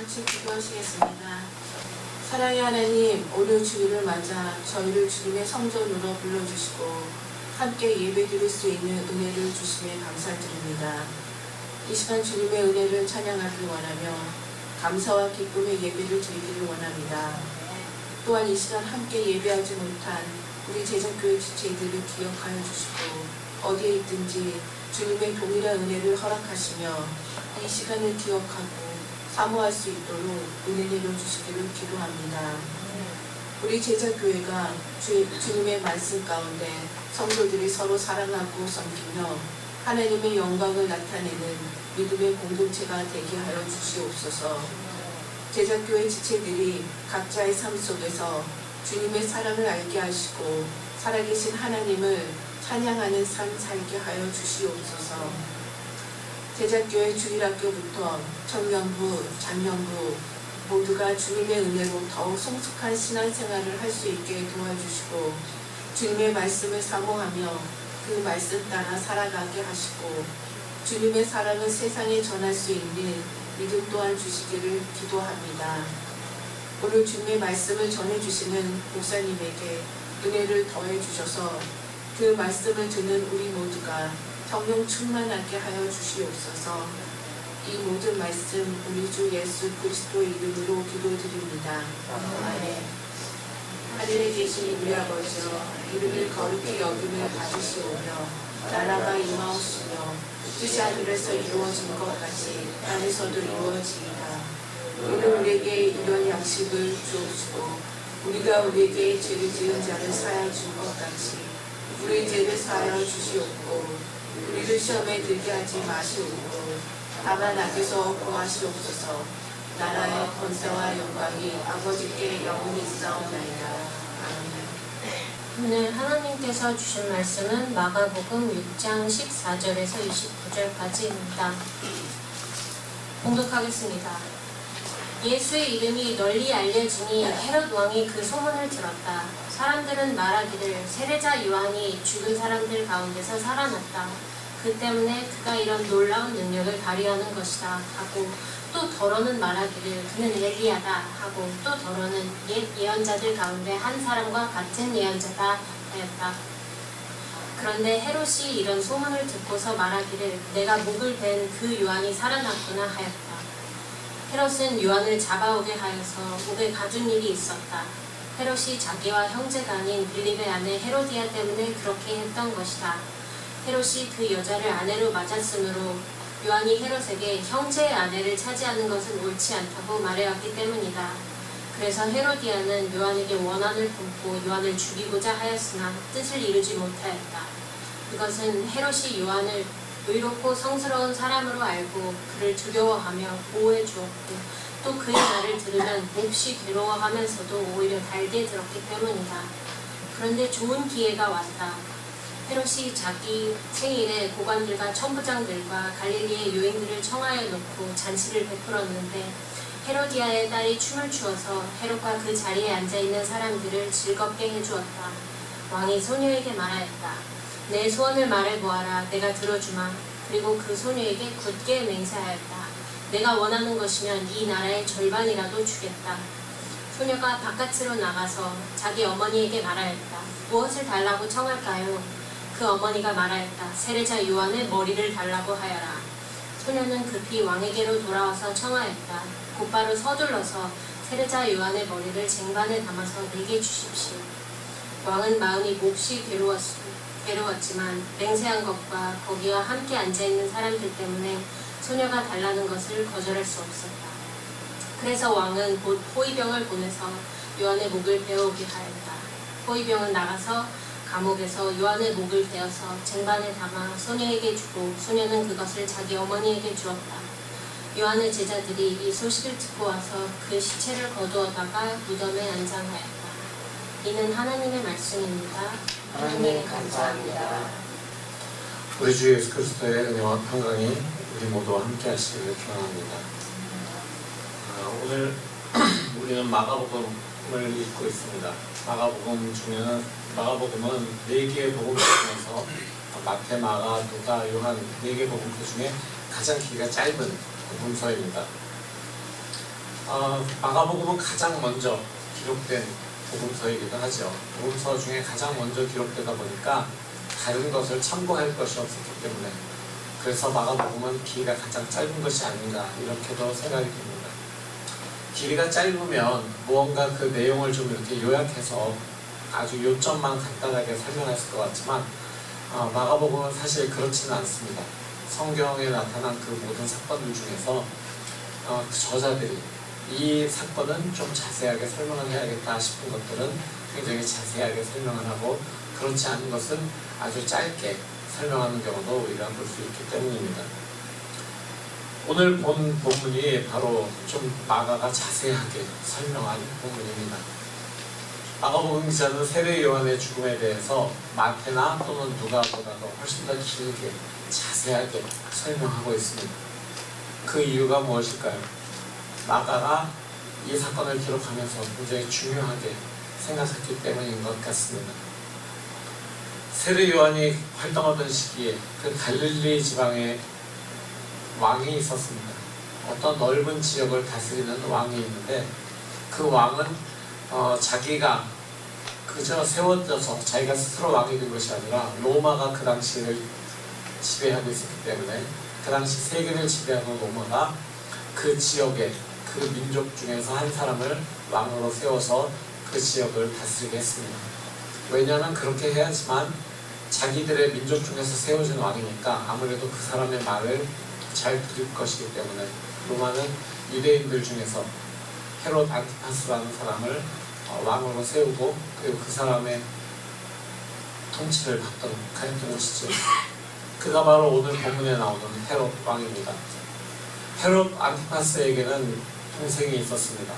같이 기도하시겠습니다. 사랑의 하나님, 오늘 주일을 맞아 저희를 주님의 성전으로 불러주시고 함께 예배드릴 수 있는 은혜를 주심에 감사드립니다. 이 시간 주님의 은혜를 찬양하길 원하며 감사와 기쁨의 예배를 드리기를 원합니다. 또한 이 시간 함께 예배하지 못한 우리 제작교회 지체들을 기억하여 주시고 어디에 있든지 주님의 동일한 은혜를 허락하시며 이 시간을 기억하고 사모할 수 있도록 은혜 내려주시기를 기도합니다. 우리 제자교회가 주님의 말씀 가운데 성도들이 서로 사랑하고 섬기며 하나님의 영광을 나타내는 믿음의 공동체가 되게 하여 주시옵소서. 제자교회 지체들이 각자의 삶 속에서 주님의 사랑을 알게 하시고 살아계신 하나님을 찬양하는 삶 살게 하여 주시옵소서. 제자교회 주일학교부터 청년부, 장년부 모두가 주님의 은혜로 더욱 성숙한 신앙생활을 할 수 있게 도와주시고 주님의 말씀을 사모하며 그 말씀 따라 살아가게 하시고 주님의 사랑을 세상에 전할 수 있는 믿음 또한 주시기를 기도합니다. 오늘 주님의 말씀을 전해주시는 목사님에게 은혜를 더해 주셔서 그 말씀을 듣는 우리 모두가 성령 충만하게 하여 주시옵소서. 이 모든 말씀 우리 주 예수 그리스도의 이름으로 기도드립니다. 아멘. 하늘에 계신 우리 아버지여, 이름을 거룩히 여김을 받으시오며 나라가 임하옵시며 뜻이 하늘에서 이루어진 것 같이 땅에서도 이루어지이다. 오늘 우리에게 이런 양식을 주옵시고 우리가 우리에게 죄를 지은 자를 사하여 준 것 같이 우리의 죄를 사하여 주시옵고 우리를 시험에 들게 하지 마시옵고 다만 악에서 구하시옵소서. 나라의 권세와 영광이 아버지께 영원히 있사옵나이다. 아멘. 오늘 하나님께서 주신 말씀은 마가복음 6장 14절에서 29절까지입니다. 봉독하겠습니다. 예수의 이름이 널리 알려지니 헤롯 왕이 그 소문을 들었다. 사람들은 말하기를 세례자 요한이 죽은 사람들 가운데서 살아났다. 그 때문에 그가 이런 놀라운 능력을 발휘하는 것이다 하고 또 더러는 말하기를 그는 엘리야다 하고 또 더러는 옛 예언자들 가운데 한 사람과 같은 예언자다 하였다. 그런데 헤롯이 이런 소문을 듣고서 말하기를 내가 목을 벤 그 요한이 살아났구나 하였다. 헤롯은 요한을 잡아오게 하여서 목에 가둔 일이 있었다. 헤롯이 자기와 형제가 아닌 빌립의 아내 헤로디아 때문에 그렇게 했던 것이다. 헤롯이 그 여자를 아내로 맞았으므로 요한이 헤롯에게 형제의 아내를 차지하는 것은 옳지 않다고 말해왔기 때문이다. 그래서 헤로디아는 요한에게 원한을 품고 요한을 죽이고자 하였으나 뜻을 이루지 못하였다. 이것은 헤롯이 요한을 의롭고 성스러운 사람으로 알고 그를 두려워하며 보호해 주었고 또 그의 말을 들으면 몹시 괴로워하면서도 오히려 달게 들었기 때문이다. 그런데 좋은 기회가 왔다. 헤롯이 자기 생일에 고관들과 천부장들과 갈릴리의 요인들을 청하여 놓고 잔치를 베풀었는데 헤로디아의 딸이 춤을 추어서 헤롯과 그 자리에 앉아있는 사람들을 즐겁게 해주었다. 왕이 소녀에게 말하였다. 내 소원을 말해보아라. 내가 들어주마. 그리고 그 소녀에게 굳게 맹세하였다. 내가 원하는 것이면 이 나라의 절반이라도 주겠다. 소녀가 바깥으로 나가서 자기 어머니에게 말하였다. 무엇을 달라고 청할까요? 그 어머니가 말하였다. 세례자 요한의 머리를 달라고 하여라. 소녀는 급히 왕에게로 돌아와서 청하였다. 곧바로 서둘러서 세례자 요한의 머리를 쟁반에 담아서 내게 주십시오. 왕은 마음이 몹시 괴로웠지만 맹세한 것과 거기와 함께 앉아있는 사람들 때문에 소녀가 달라는 것을 거절할 수 없었다. 그래서 왕은 곧 호위병을 보내서 요한의 목을 베어오게 하였다. 호위병은 나가서 감옥에서 요한의 목을 베어서 쟁반에 담아 소녀에게 주고 소녀는 그것을 자기 어머니에게 주었다. 요한의 제자들이 이 소식을 듣고 와서 그 시체를 거두어다가 무덤에 안장하였다. 이는 하나님의 말씀입니다. 하나님 감사합니다. 우리 주 예수 그리스도의 은혜와 평강이 우리 모두와 함께 하시기를 축원합니다. 오늘 우리는 마가복음을 읽고 있습니다. 마가복음은 4개의 복음 중에서 마태, 마가, 누가, 요한 4개 복음서 중에 가장 길이가 짧은 복음서입니다. 마가복음은 가장 먼저 기록된 복음서이기도 하죠. 복음서 중에 가장 먼저 기록되다 보니까 다른 것을 참고할 것이 없었기 때문에 그래서 마가복음은 길이가 가장 짧은 것이 아닌가 이렇게도 생각이 됩니다. 길이가 짧으면 무언가 그 내용을 좀 이렇게 요약해서 아주 요점만 간단하게 설명했을 것 같지만 마가복음은 사실 그렇지는 않습니다. 성경에 나타난 그 모든 사건들 중에서 그 저자들이 이 사건은 좀 자세하게 설명을 해야겠다 싶은 것들은 굉장히 자세하게 설명을 하고 그렇지 않은 것은 아주 짧게 설명하는 경우도 우리가 볼 수 있기 때문입니다. 오늘 본 본문이 바로 좀 마가가 자세하게 설명한 본문입니다. 마가복음 기자는 세례 요한의 죽음에 대해서 마태나 또는 누가보다도 훨씬 더 길게 자세하게 설명하고 있습니다. 그 이유가 무엇일까요? 마가가 이 사건을 기록하면서 굉장히 중요하게 생각했기 때문인 것 같습니다. 세례 요한이 활동하던 시기에 그 갈릴리 지방에 왕이 있었습니다. 어떤 넓은 지역을 다스리는 왕이 있는데 그 왕은 자기가 그저 세워져서 자기가 스스로 왕이 된 것이 아니라 로마가 그 당시를 지배하고 있었기 때문에 그 당시 세계를 지배하는 로마가 그 지역에 그 민족 중에서 한 사람을 왕으로 세워서 그 지역을 다스리게 했습니다. 왜냐하면 그렇게 해야지만 자기들의 민족 중에서 세워진 왕이니까 아무래도 그 사람의 말을 잘 들을 것이기 때문에 로마는 유대인들 중에서 헤롯 안티파스라는 사람을 왕으로 세우고 그리고 그 사람의 통치를 받도록 하였던 것이죠. 그가 바로 오늘 본문에 나오는 헤롯 왕입니다. 헤롯 안티파스에게는 동생이 있었습니다.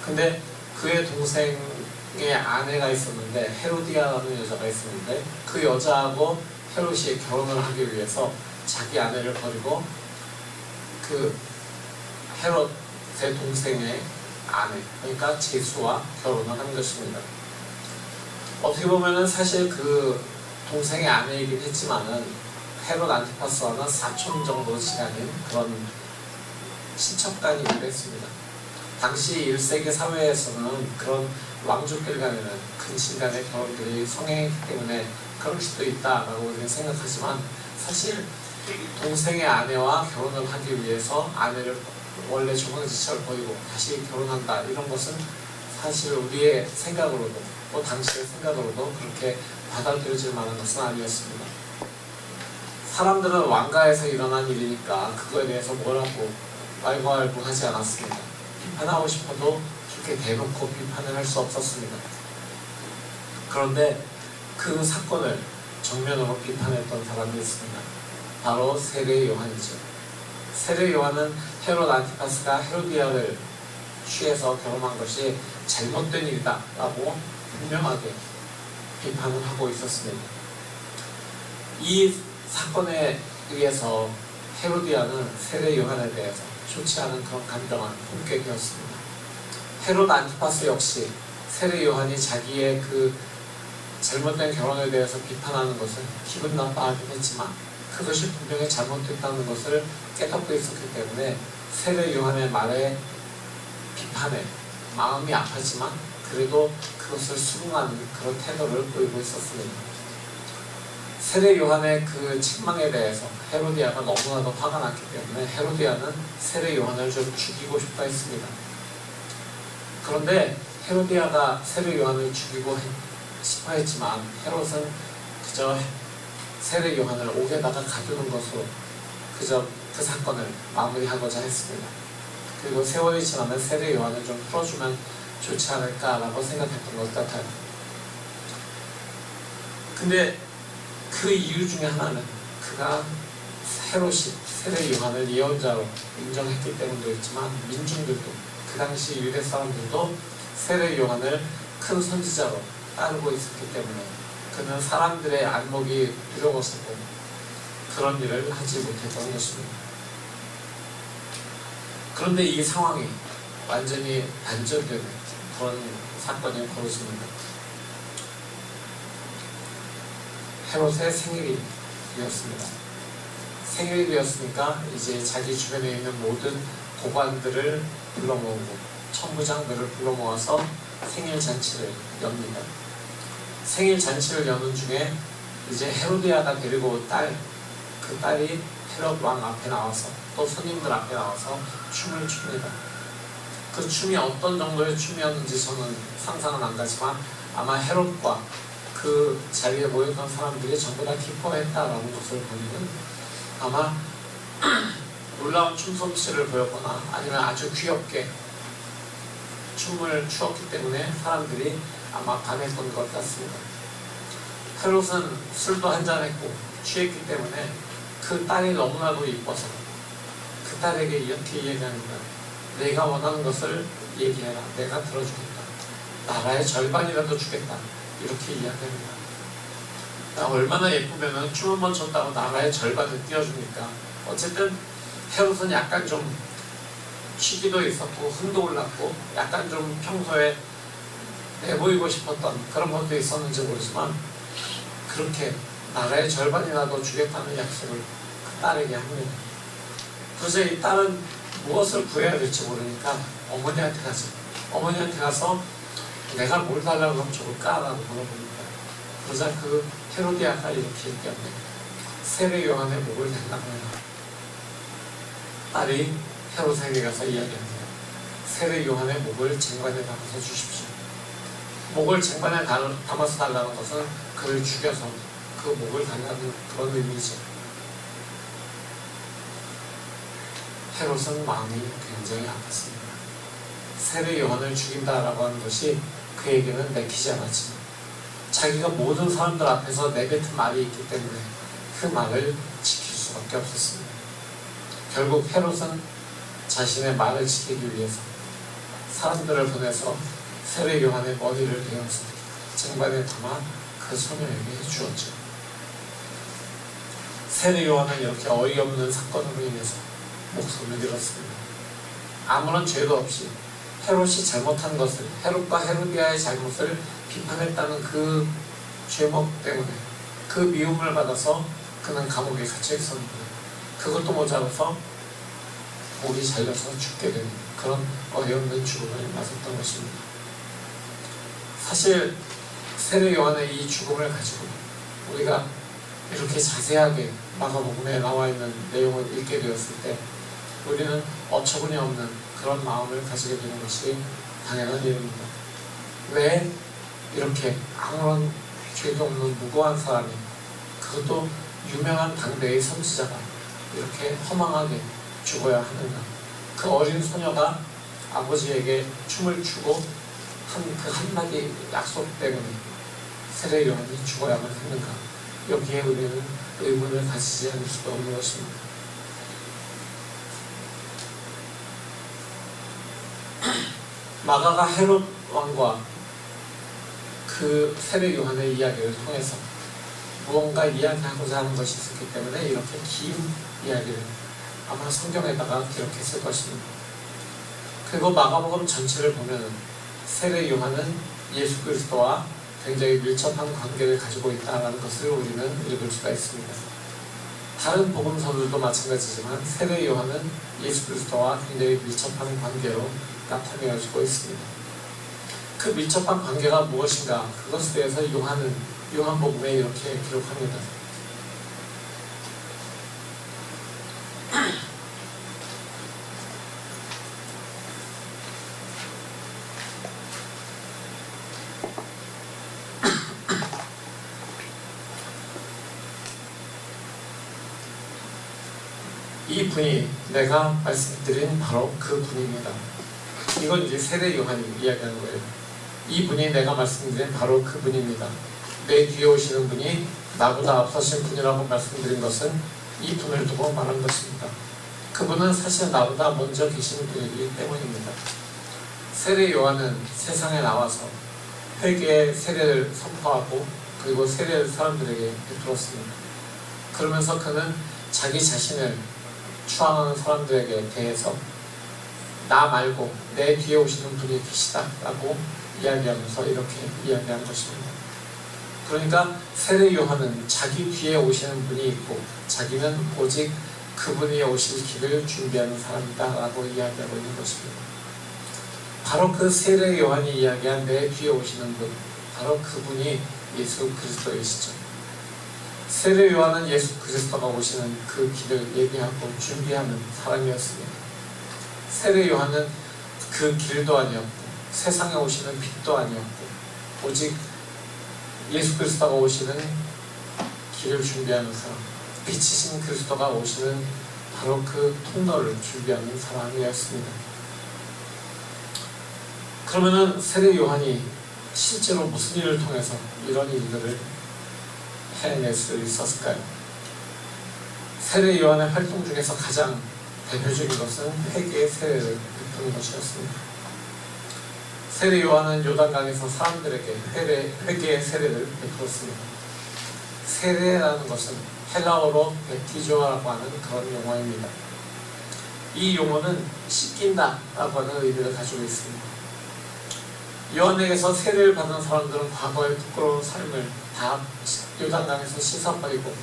근데 그의 동생의 아내가 있었는데 헤로디아라는 여자가 있었는데 그 여자하고 헤롯이 결혼을 하기 위해서 자기 아내를 버리고 그 헤롯의 동생의 아내 그러니까 제수와 결혼을 한 것입니다. 어떻게 보면은 사실 그 동생의 아내이긴 했지만은 헤롯 안티파스와는 사촌 정도 시간인 그런 친척간이 됐습니다. 당시 1세기 사회에서는 그런 왕족들 간에는 근친 간의 결혼들이 성행했기 때문에 그럴 수도 있다라고 우리는 생각하지만 사실 동생의 아내와 결혼을 하기 위해서 아내를 원래 조강지처를 버리고 다시 결혼한다 이런 것은 사실 우리의 생각으로도 또 당시의 생각으로도 그렇게 받아들여질 만한 것은 아니었습니다. 사람들은 왕가에서 일어난 일이니까 그거에 대해서 뭐라고 말고알고 하지 않았습니다. 비판하고 싶어도 그렇게 대놓고 비판을 할 수 없었습니다. 그런데 그 사건을 정면으로 비판했던 사람이 있습니다. 바로 세례 요한이죠. 세례 요한은 헤롯 안티파스가 헤로디아를 취해서 결혼한 것이 잘못된 일이다 라고 분명하게 비판을 하고 있었습니다. 이 사건에 의해서 헤로디아는 세례 요한에 대해서 좋지 않은 그런 감정을 품게 되었습니다. 헤롯 안티파스 역시 세례 요한이 자기의 그 잘못된 결혼에 대해서 비판하는 것을 기분 나빠하긴 했지만 그것이 분명히 잘못됐다는 것을 깨닫고 있었기 때문에 세례 요한의 말에 비판에 마음이 아팠지만 그래도 그것을 수긍하는 그런 태도를 보이고 있었습니다. 세례 요한의 그 책망에 대해서 헤로디아가 너무나도 화가 났기 때문에 헤로디아는 세례 요한을 좀 죽이고 싶다 했습니다. 그런데 헤로디아가 세례 요한을 죽이고 싶어 했지만 헤롯은 그저 세례 요한을 옥에다가 가두는 것으로 그저 그 사건을 마무리하고자 했습니다. 그리고 세월이 지나면 세례 요한을 좀 풀어주면 좋지 않을까라고 생각했던 것 같아요. 근데 그 이유 중에 하나는 그가 헤롯이 세례 요한을 예언자로 인정했기 때문도 있지만 민중들도 그 당시 유대 사람들도 세례 요한을 큰 선지자로 따르고 있었기 때문에 그는 사람들의 안목이 두려워서도 그런 일을 하지 못했던 것입니다. 그런데 이 상황이 완전히 반전되는 그런 사건이 벌어집니다. 헤롯의 생일이었습니다. 생일이었으니까 이제 자기 주변에 있는 모든 고관들을 불러 모으고 천부장들을 불러 모아서 생일 잔치를 엽니다. 생일 잔치를 여는 중에 이제 헤로디아가 데리고 온 그 딸이 헤롯 왕 앞에 나와서 또 손님들 앞에 나와서 춤을 춥니다. 그 춤이 어떤 정도의 춤이었는지 저는 상상은 안 가지만 아마 헤롯과 그 자리에 모였던 사람들이 전부 다 기뻐했다라는 것을 보면 아마 놀라운 춤솜씨를 보였거나 아니면 아주 귀엽게 춤을 추었기 때문에 사람들이 아마 반했던 것 같습니다. 헤롯은 술도 한잔했고 취했기 때문에 그 딸이 너무나도 이뻐서 그 딸에게 이렇게 얘기합니다. 내가 원하는 것을 얘기해라. 내가 들어주겠다. 나라의 절반이라도 주겠다. 이렇게 이야기합니다. 얼마나 예쁘면은 춤 한번 췄다고 나라의 절반을 띄워줍니까? 어쨌든 헤롯은 약간 좀 취기도 있었고 흥도 올랐고 약간 좀 평소에 내보이고 싶었던 그런 것도 있었는지 모르지만 그렇게 나라의 절반이라도 주겠다는 약속을 그 딸에게 합니다. 그래서 이 딸은 무엇을 구해야 될지 모르니까 어머니한테 가죠. 어머니한테 가서 내가 뭘 달라고 하면 좋을까? 라고 물어봅니다. 그러자 그 헤로디아가 이렇게 얘기합니다. 세례 요한의 목을 달라고 해라. 딸이 헤롯에게 가서 이야기합니다. 세례 요한의 목을 쟁반에 담아서 주십시오. 목을 쟁반에 담아서 달라는 것은 그를 죽여서 그 목을 달라는 그런 의미죠. 헤롯은 마음이 굉장히 아팠습니다. 세례 요한을 죽인다라고 하는 것이 그에게는 내키지 않았지만 자기가 모든 사람들 앞에서 내뱉은 말이 있기 때문에 그 말을 지킬 수밖에 없었습니다. 결국 헤롯은 자신의 말을 지키기 위해서 사람들을 보내서 세례 요한의 머리를 베어서 쟁반에 담아 그 소녀에게 주었죠. 세례 요한은 이렇게 어이없는 사건으로 인해서 목숨을 잃었습니다. 아무런 죄도 없이 헤롯이 잘못한 것을, 헤롯과 헤로디아의 잘못을 비판했다는 그 죄목 때문에 그 미움을 받아서 그는 감옥에 갇혀 있었는데 그것도 모자라서 목이 잘려서 죽게 되는 그런 어이없는 죽음을 맞았던 것입니다. 사실 세례 요한의 이 죽음을 가지고 우리가 이렇게 자세하게 마가복음에 나와 있는 내용을 읽게 되었을 때 우리는 어처구니 없는 그런 마음을 가지게 되는 것이 당연한 일입니다. 왜 이렇게 아무런 죄도 없는 무고한 사람이, 그것도 유명한 당대의 선지자가 이렇게 허망하게 죽어야 하는가? 그 어린 소녀가 아버지에게 춤을 추고 한 그 한마디 약속 때문에 세례 요한이 죽어야만 했는가? 여기에 우리는 의문을 가지지 않을 수가 없는 것입니다. 마가가 헤롯 왕과 그 세례 요한의 이야기를 통해서 무언가 이야기하고자 하는 것이 있었기 때문에 이렇게 긴 이야기를 아마 성경에다가 기록했을 것입니다. 그리고 마가복음 전체를 보면 세례 요한은 예수 그리스도와 굉장히 밀접한 관계를 가지고 있다는 것을 우리는 읽을 수가 있습니다. 다른 복음서들도 마찬가지지만 세례 요한은 예수 그리스도와 굉장히 밀접한 관계로 나타내어지고 있습니다. 그 밀접한 관계가 무엇인가? 그것에 대해서 요한은 요한복음에 이렇게 기록합니다. 이 분이 내가 말씀드린 바로 그 분입니다. 이건 이제 세례 요한이 이야기하는 거예요. 이 분이 내가 말씀드린 바로 그 분입니다. 내 뒤에 오시는 분이 나보다 앞서신 분이라고 말씀드린 것은 이 분을 두고 말한 것입니다. 그분은 사실 나보다 먼저 계신 분이기 때문입니다. 세례 요한은 세상에 나와서 회개의 세례를 선포하고 그리고 세례를 사람들에게 베풀었습니다. 그러면서 그는 자기 자신을 추앙하는 사람들에게 대해서 나 말고 내 뒤에 오시는 분이 계시다라고 이야기하면서 이렇게 이야기한 것입니다. 그러니까 세례 요한은 자기 뒤에 오시는 분이 있고 자기는 오직 그분이 오실 길을 준비하는 사람이다 라고 이야기하고 있는 것입니다. 바로 그 세례 요한이 이야기한 내 뒤에 오시는 분, 바로 그분이 예수 그리스도이시죠. 세례 요한은 예수 그리스도가 오시는 그 길을 예비하고 준비하는 사람이었습니다. 세례 요한은 그 길도 아니었고 세상에 오시는 빛도 아니었고 오직 예수 그리스도가 오시는 길을 준비하는 사람, 빛이신 그리스도가 오시는 바로 그 통로를 준비하는 사람이었습니다. 그러면은 세례 요한이 실제로 무슨 일을 통해서 이런 일들을 해낼 수 있었을까요? 세례 요한의 활동 중에서 가장 대표적인 것은 회개의 세례를 베푸는 것이었습니다. 세례 요한은 요단강에서 사람들에게 회개의 세례를 베풀었습니다. 세례라는 것은 헬라어로 베티조라고 하는 그런 용어입니다. 이 용어는 씻긴다 라고 하는 의미를 가지고 있습니다. 요한에게서 세례를 받은 사람들은 과거의 부끄러운 삶을 다 요단강에서 씻어버리고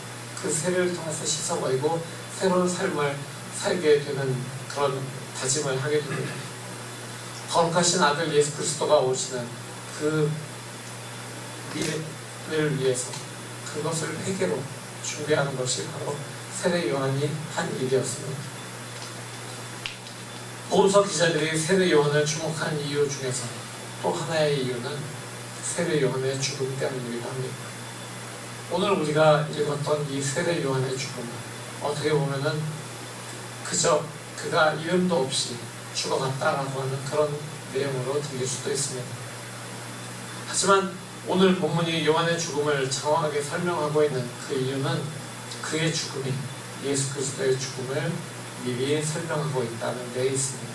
그 세례를 통해서 씻어버리고 새로운 삶을 살게 되는 그런 다짐을 하게 됩니다. 거룩하신 아들 예수 그리스도가 오시는 그 미래를 위해서 그것을 회개로 준비하는 것이 바로 세례 요한이 한 일이었습니다. 복음서 기자들이 세례 요한을 주목한 이유 중에서 또 하나의 이유는 세례 요한의 죽음 때문이기도 합니다. 오늘 우리가 읽었던 이 세례 요한의 죽음은 어떻게 보면은 그저 그가 이름도 없이 죽어갔다라고 하는 그런 내용으로 들릴 수도 있습니다. 하지만 오늘 본문이 요한의 죽음을 장황하게 설명하고 있는 그 이유는 그의 죽음이 예수 그리스도의 죽음을 미리 설명하고 있다는 데 있습니다.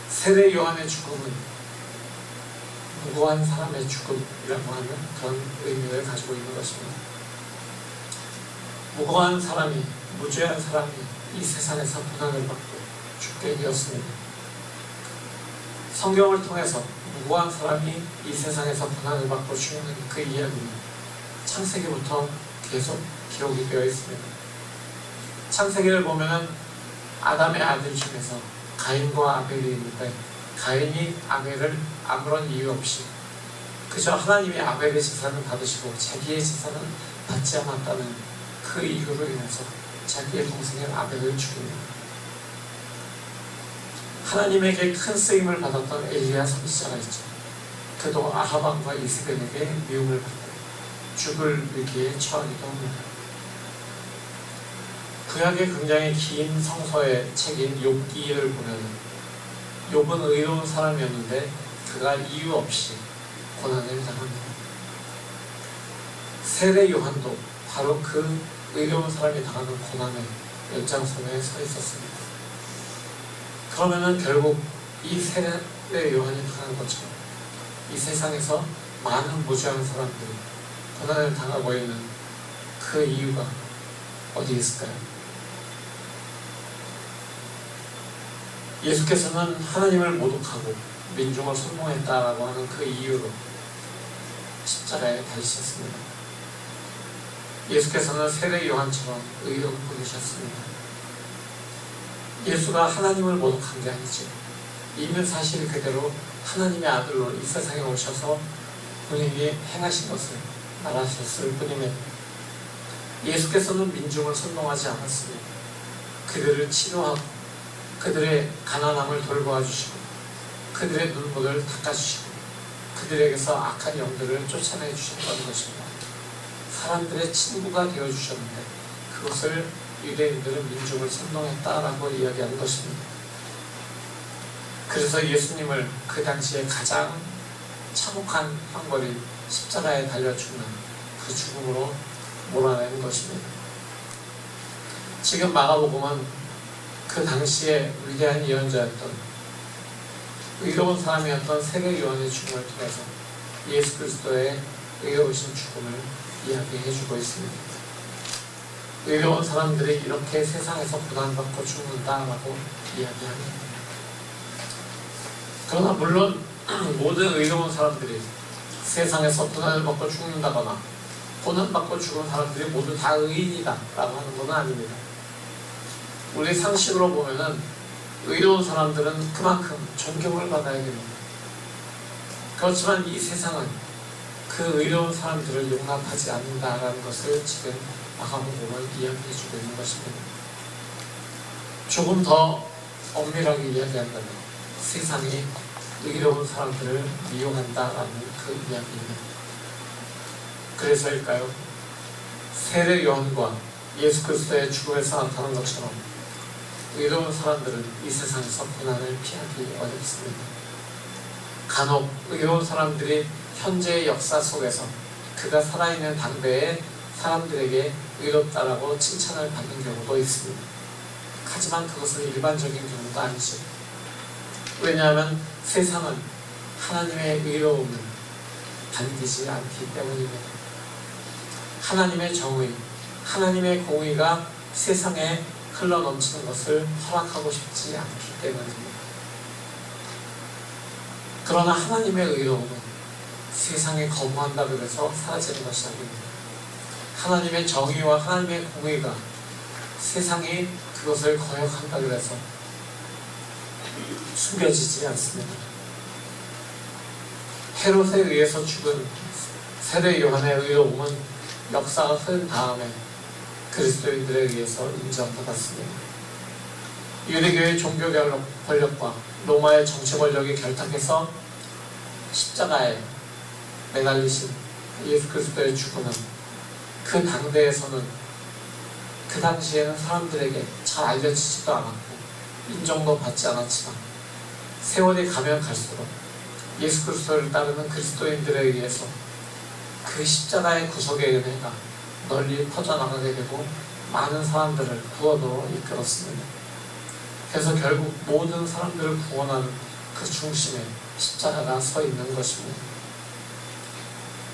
세례 요한의 죽음은 무고한 사람의 죽음이라고 하는 그런 의미를 가지고 있는 것입니다. 무고한 사람이, 무죄한 사람이 이 세상에서 고난을 받고 죽게 되었습니다. 성경을 통해서 무고한 사람이 이 세상에서 고난을 받고 죽는 그 이야기는 창세기부터 계속 기록이 되어 있습니다. 창세기를 보면은 아담의 아들 중에서 가인과 아벨이 있는데 가인이 아벨을 아무런 이유 없이 그저 하나님이 아벨의 제사는 받으시고 자기의 제사는 받지 않았다는 그 이유로 인해서 자기의 동생인 아벨을 죽입니다. 하나님에게 큰 쓰임을 받았던 엘리야 선지자가 있죠. 그도 아합 왕과 이스벨에게 미움을 받고 죽을 위기에 처하기도 합니다. 구약의 굉장히 긴 성서의 책인 욥기를 보면 욥은 의로운 사람이었는데 그가 이유 없이 고난을 당합니다. 세례 요한도 바로 그 의로운 사람이 당하는 고난의 연장선에 서 있었습니다. 그러면은 결국 이 세례 요한이 당한 것처럼 이 세상에서 많은 무죄한 사람들이 고난을 당하고 있는 그 이유가 어디 있을까요? 예수께서는 하나님을 모독하고 민중을 선동했다라고 하는 그 이유로 십자가에 달리셨습니다. 예수께서는 세례 요한처럼 의로운 분이셨습니다. 예수가 하나님을 모독한 게 아니죠. 있는 사실 그대로 하나님의 아들로 이 세상에 오셔서 본인이 행하신 것을 말하셨을 뿐입니다. 예수께서는 민중을 선동하지 않았습니다. 그들을 치료하고 그들의 가난함을 돌보아 주시고 그들의 눈물을 닦아주시고 그들에게서 악한 영들을 쫓아내 주셨다는 것입니다. 사람들의 친구가 되어주셨는데 그것을 유대인들은 민중을 선동했다라고 이야기하는 것입니다. 그래서 예수님을 그 당시에 가장 참혹한 형벌인 십자가에 달려 죽는 그 죽음으로 몰아내는 것입니다. 지금 마가복음은 그 당시에 위대한 예언자였던 의로운 사람이었던 세례 요한의 죽음을 통해서 예수 그리스도의 의로우신 죽음을 이야기해주고 있습니다. 의로운 사람들이 이렇게 세상에서 고난받고 죽는다라고 이야기합니다. 그러나 물론 모든 의로운 사람들이 세상에서 고난을 받고 죽는다거나 고난받고 죽은 사람들이 모두 다 의인이다 라고 하는 건 아닙니다. 우리 상식으로 보면은 의로운 사람들은 그만큼 존경을 받아야 됩니다. 그렇지만 이 세상은 그 의로운 사람들을 용납하지 않는다라는 것을 지금 마가복음은 이야기해 주고 있는 것입니다. 조금 더 엄밀하게 이야기한다면 세상이 의로운 사람들을 미용한다라는 그 이야기입니다. 그래서일까요? 세례 요한과 예수 그리스도의 죽음에서 나타난 것처럼 의로운 사람들은 이 세상에서 고난을 피하기 어렵습니다. 간혹 의로운 사람들이 현재의 역사 속에서 그가 살아있는 당대의 사람들에게 의롭다라고 칭찬을 받는 경우도 있습니다. 하지만 그것은 일반적인 경우가 아니죠. 왜냐하면 세상은 하나님의 의로움을 반기지 않기 때문입니다. 하나님의 정의, 하나님의 공의가 세상에 흘러넘치는 것을 허락하고 싶지 않기 때문입니다. 그러나 하나님의 의로움은 세상에 거부한다고 해서 사라지는 것이 아닙니다. 하나님의 정의와 하나님의 공의가 세상이 그것을 거역한다고 해서 숨겨지지 않습니다. 헤롯에 의해서 죽은 세례 요한의 의로움은 역사가 흐른 다음에 그리스도인들에 의해서 인정받았습니다. 유대교의 종교 권력과 로마의 정치 권력이 결탁해서 십자가에 매달리신 예수 그리스도의 죽음은 그 당대에서는 그 당시에는 사람들에게 잘 알려지지도 않았고 인정도 받지 않았지만 세월이 가면 갈수록 예수 그리스도를 따르는 그리스도인들에 의해서 그 십자가의 구속의 은혜가 널리 퍼져나가게 되고 많은 사람들을 구원으로 이끌었습니다. 그래서 결국 모든 사람들을 구원하는 그 중심에 십자가가 서 있는 것입니다.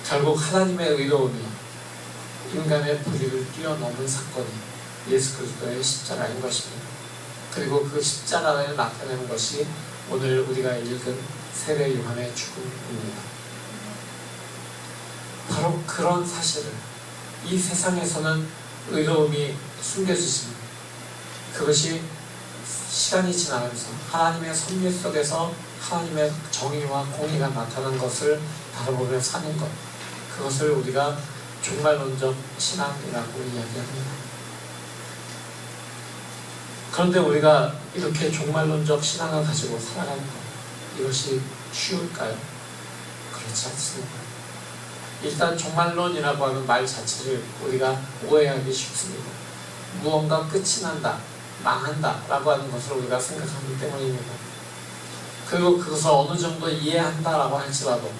결국 하나님의 의로움이 인간의 불의를 뛰어넘은 사건이 예수 그리스도의 십자가인 것입니다. 그리고 그 십자가를 나타내는 것이 오늘 우리가 읽은 세례 요한의 죽음입니다. 바로 그런 사실을 이 세상에서는 의로움이 숨겨지지만 그것이 시간이 지나면서 하나님의 섭리 속에서 하나님의 정의와 공의가 나타난 것을 바라보며 사는 것, 그것을 우리가 종말론적 신앙이라고 이야기합니다. 그런데 우리가 이렇게 종말론적 신앙을 가지고 살아가는 것, 이것이 쉬울까요? 그렇지 않습니다. 일단 종말론이라고 하는 말 자체를 우리가 오해하기 쉽습니다. 무언가 끝이 난다, 망한다 라고 하는 것을 우리가 생각하기 때문입니다. 그리고 그것을 어느 정도 이해한다라고 할지라도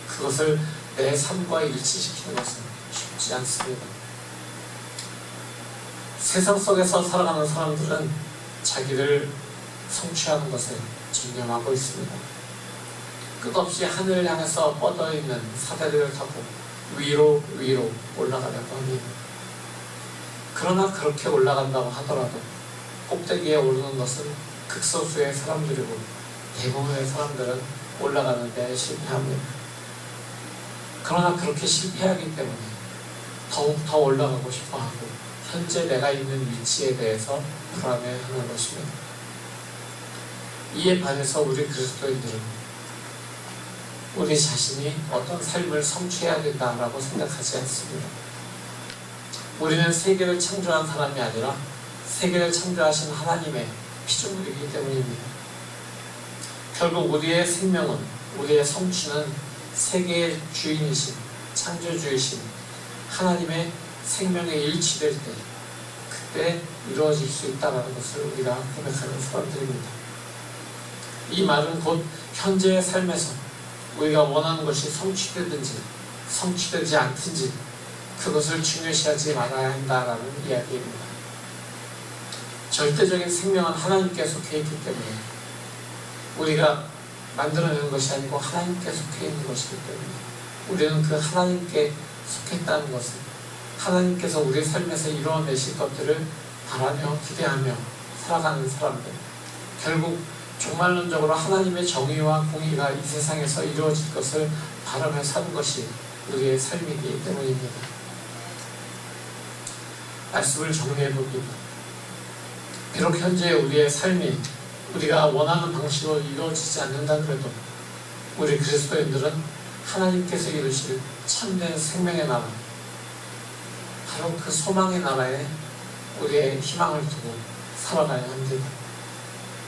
그것을 내 삶과 일치시키는 것은 쉽지 않습니다. 세상 속에서 살아가는 사람들은 자기를 성취하는 것에 전념하고 있습니다. 끝없이 하늘을 향해서 뻗어있는 사다리를 타고 위로 올라가려고 합니다. 그러나 그렇게 올라간다고 하더라도 꼭대기에 오르는 것은 극소수의 사람들이고 대부분의 사람들은 올라가는 데 실패합니다. 그러나 그렇게 실패하기 때문에 더욱 더 올라가고 싶어하고 현재 내가 있는 위치에 대해서 불안해하는 것입니다. 이에 반해서 우리 그리스도인들은 우리 자신이 어떤 삶을 성취해야 된다라고 생각하지 않습니다. 우리는 세계를 창조한 사람이 아니라 세계를 창조하신 하나님의 피조물이기 때문입니다. 결국 우리의 생명은, 우리의 성취는 세계의 주인이신, 창조주이신 하나님의 생명에 일치될 때, 그때 이루어질 수 있다는 것을 우리가 고백하는 사람들입니다. 이 말은 곧 현재의 삶에서 우리가 원하는 것이 성취되든지 성취되지 않든지 그것을 중요시하지 말아야 한다라는 이야기입니다. 절대적인 생명은 하나님께 속해 있기 때문에 우리가 만들어내는 것이 아니고 하나님께 속해 있는 것이기 때문에 우리는 그 하나님께 속했다는 것을, 하나님께서 우리 삶에서 이루어내실 것들을 바라며 기대하며 살아가는 사람들, 결국 종말론적으로 하나님의 정의와 공의가 이 세상에서 이루어질 것을 바라며 사는 것이 우리의 삶이기 때문입니다. 말씀을 정리해 봅니다. 비록 현재 우리의 삶이 우리가 원하는 방식으로 이루어지지 않는다 그래도 우리 그리스도인들은 하나님께서 이루실 참된 생명의 나라, 바로 그 소망의 나라에 우리의 희망을 두고 살아가야 합니다.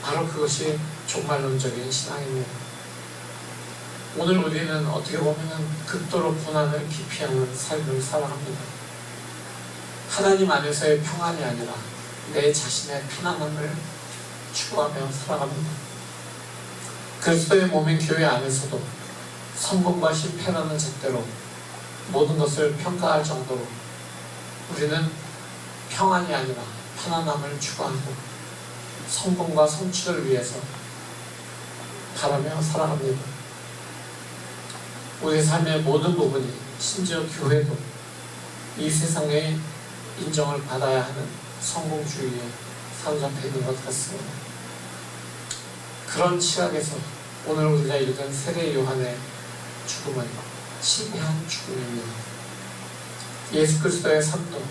바로 그것이 종말론적인 신앙입니다. 오늘 우리는 어떻게 보면 극도로 고난을 기피하는 삶을 살아갑니다. 하나님 안에서의 평안이 아니라 내 자신의 편안함을 추구하며 살아갑니다. 그리스도의 몸인 교회 안에서도 성공과 실패라는 잣대로 모든 것을 평가할 정도로 우리는 평안이 아니라 편안함을 추구하고 성공과 성취를 위해서 바라며 살아갑니다. 우리 삶의 모든 부분이, 심지어 교회도 이 세상의 인정을 받아야 하는 성공주의에 사로잡혀 있는 것 같습니다. 그런 시각에서 오늘 우리가 읽은 세례 요한의 죽음은 실패한 죽음입니다. 예수 그리스도의 삶도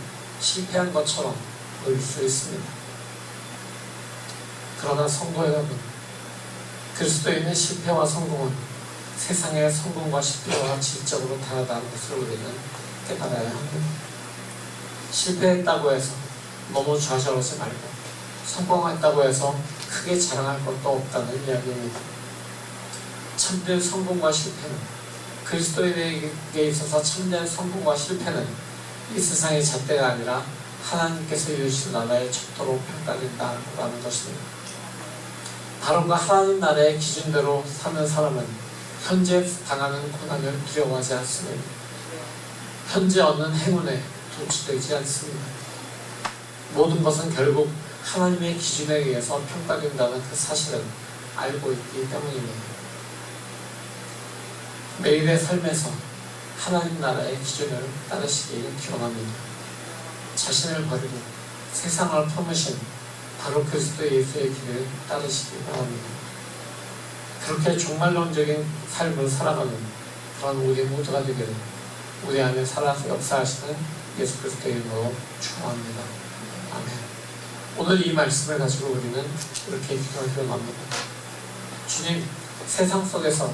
실패한 것처럼 보일 수 있습니다. 그러나 성도 여러분, 그리스도인의 실패와 성공은 세상의 성공과 실패와 질적으로 다르다는 것을 우리는 깨달아야 합니다. 실패했다고 해서 너무 좌절하지 말고 성공했다고 해서 크게 자랑할 것도 없다는 이야기입니다. 참된 성공과 실패는, 그리스도인에게 있어서 참된 성공과 실패는 이 세상의 잣대가 아니라 하나님께서 이루신 나라의 척도로 평가된다라는 것입니다. 바로 그 하나님 나라의 기준대로 사는 사람은 현재 당하는 고난을 두려워하지 않습니다. 현재 얻는 행운에 도취되지 않습니다. 모든 것은 결국 하나님의 기준에 의해서 평가된다는 그 사실을 알고 있기 때문입니다. 매일의 삶에서 하나님 나라의 기준을 따르시길 기원합니다. 자신을 버리고 세상을 품으신 바로 그리스도 예수의 길을 따르시기 바랍니다. 그렇게 종말론적인 삶을 살아가는 그런 우리 모두가 되기를 우리 안에 살아서 역사하시는 예수 그리스도의 이름으로 축원합니다. 아멘. 오늘 이 말씀을 가지고 우리는 이렇게 기도하기로 합니다. 주님, 세상 속에서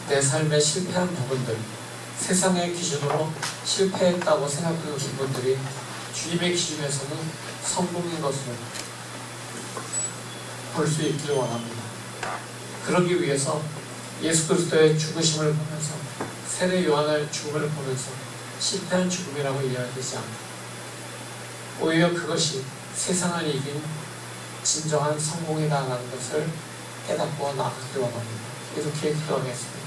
내 삶의 실패한 부분들, 세상의 기준으로 실패했다고 생각하는 부분들이 주님의 기준에서는 성공인 것으로 볼 수 있기를 원합니다. 그러기 위해서 예수 그리스도의 죽으심을 보면서, 세례 요한의 죽음을 보면서 실패한 죽음이라고 이야기하지 않고 오히려 그것이 세상을 이긴 진정한 성공이다라는 것을 깨닫고 나아가기를 원합니다. 이렇게 기도하겠습니다.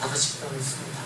다 같이 기도하겠습니다.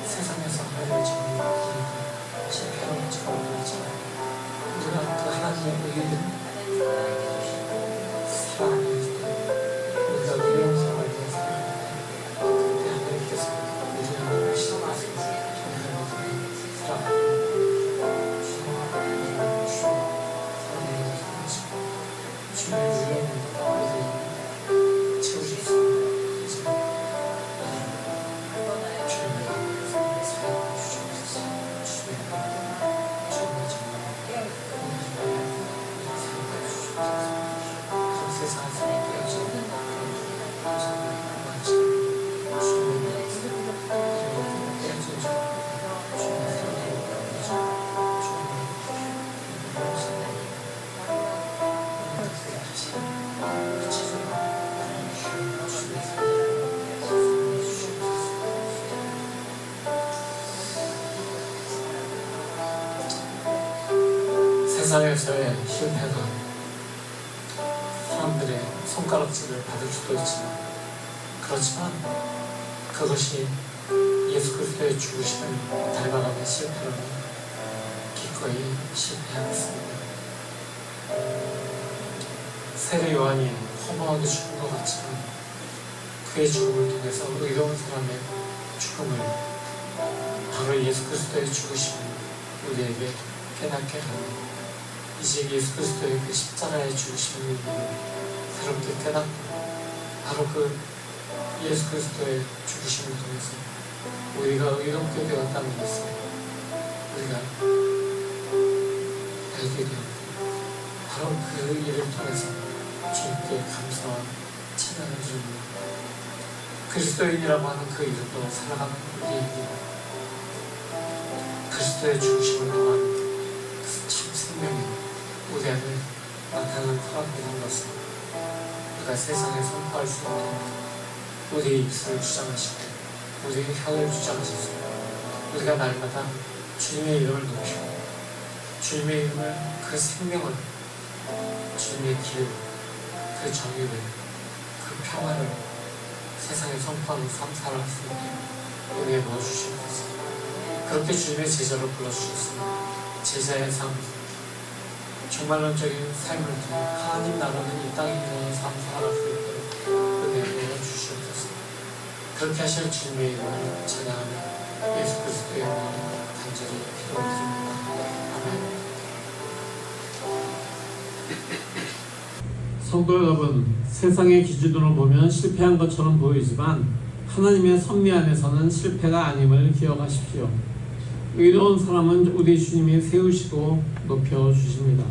세상에서 하나님의 정의를 실패하는 것처럼 보이지만 우리가 그 하나님의 의를 사랑하기 위해서 우리가 위대한 사랑을 위해서 그때 하나님께서 우리를 시험하셔서 하나님을 사랑하고 주님의 위대한 우리를 채우셨습니다. 세상에서의 실패가 사람들의 손가락질을 받을 수도 있지만, 그렇지만 그것이 예수 그리스도의 죽으심을 닮아가는 실패라면 기꺼이 실패하겠습니다. 세례 요한이 허무하게 죽은 것 같지만 그의 죽음을 통해서 의로운 사람의 죽음을, 바로 예수 그리스도의 죽으심을 우리에게 깨닫게 하는, 이제 예수 그리스도의 그 십자가의 죽으심을 우리에게 새롭게 깨닫고, 바로 그 예수 그리스도의 죽으심을 통해서 우리가 의롭게 되었다는 것을 우리가 알게 되었고, 바로 그 일을 통해서 주님께 감사와 찬양을 드립니다. 그리스도인이라고 하는 그 이름으로 살아가는 우리에게 그리스도의 죽으심을 통한 그 참 생명이 우리 안에 나타나는 허락되는 것을 우리가 세상에 선포할 수 있도록 우리의 입술을 주장하시고 우리의 혀를 주장하셔서 우리가 날마다 주님의 이름을 높이고 주님의 이름을, 그 생명을, 주님의 길, 그 정의를, 그 평화를 세상에 선포하는 삶 살아갈 수 있게 우리에 넣어주시옵소서. 그렇게 주님의 제자로 불러주셨으니 제자의 삶, 종말론적인 삶을 통해 하나님 나라는 이 땅에 있는 삶 살아갈 수 있도록 은혜 넣어주시옵소서. 그렇게 하실 주님의 이름을 찬양하며 예수 그리스도의 이름으로 간절히 기도드립니다. 아멘. 성도 여러분, 세상의 기준으로 보면 실패한 것처럼 보이지만 하나님의 섭리 안에서는 실패가 아님을 기억하십시오. 의로운 사람은 우리 주님이 세우시고 높여주십니다.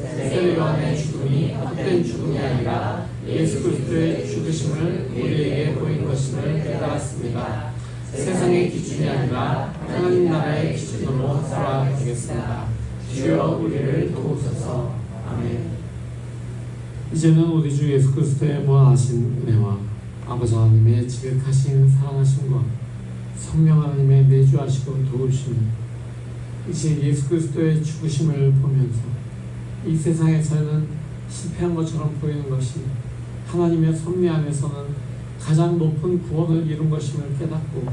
세례 요한의 죽음이 헛된 죽음이 아니라 예수 그리스도의 죽으심을 우리에게 보인 것임을 깨달았습니다. 세상의 기준이 아니라 하나님 나라의 기준으로 살아가겠습니다. 주여 우리를 도우소서. 아멘. 이제는 우리 주 예수 그리스도의 무한하신 은혜와 아버지 하나님의 지극하신 사랑하심과 성령 하나님의 내주하시고 도우심이 이제 예수 그리스도의 죽으심을 보면서 이 세상에서는 실패한 것처럼 보이는 것이 하나님의 섭리 안에서는 가장 높은 구원을 이룬 것임을 깨닫고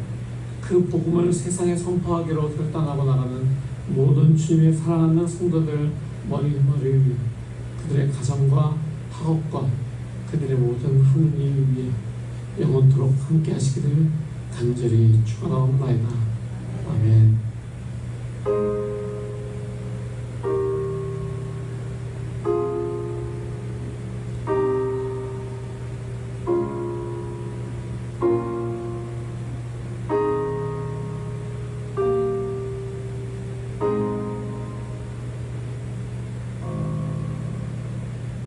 그 복음을 세상에 선포하기로 결단하고 나가는 모든 주님의 사랑하는 성도들 머리 위에 그들의 가정과 학업과 그들의 모든 하는 일 위에 영원토록 함께 하시기를 간절히 축원하옵나이다.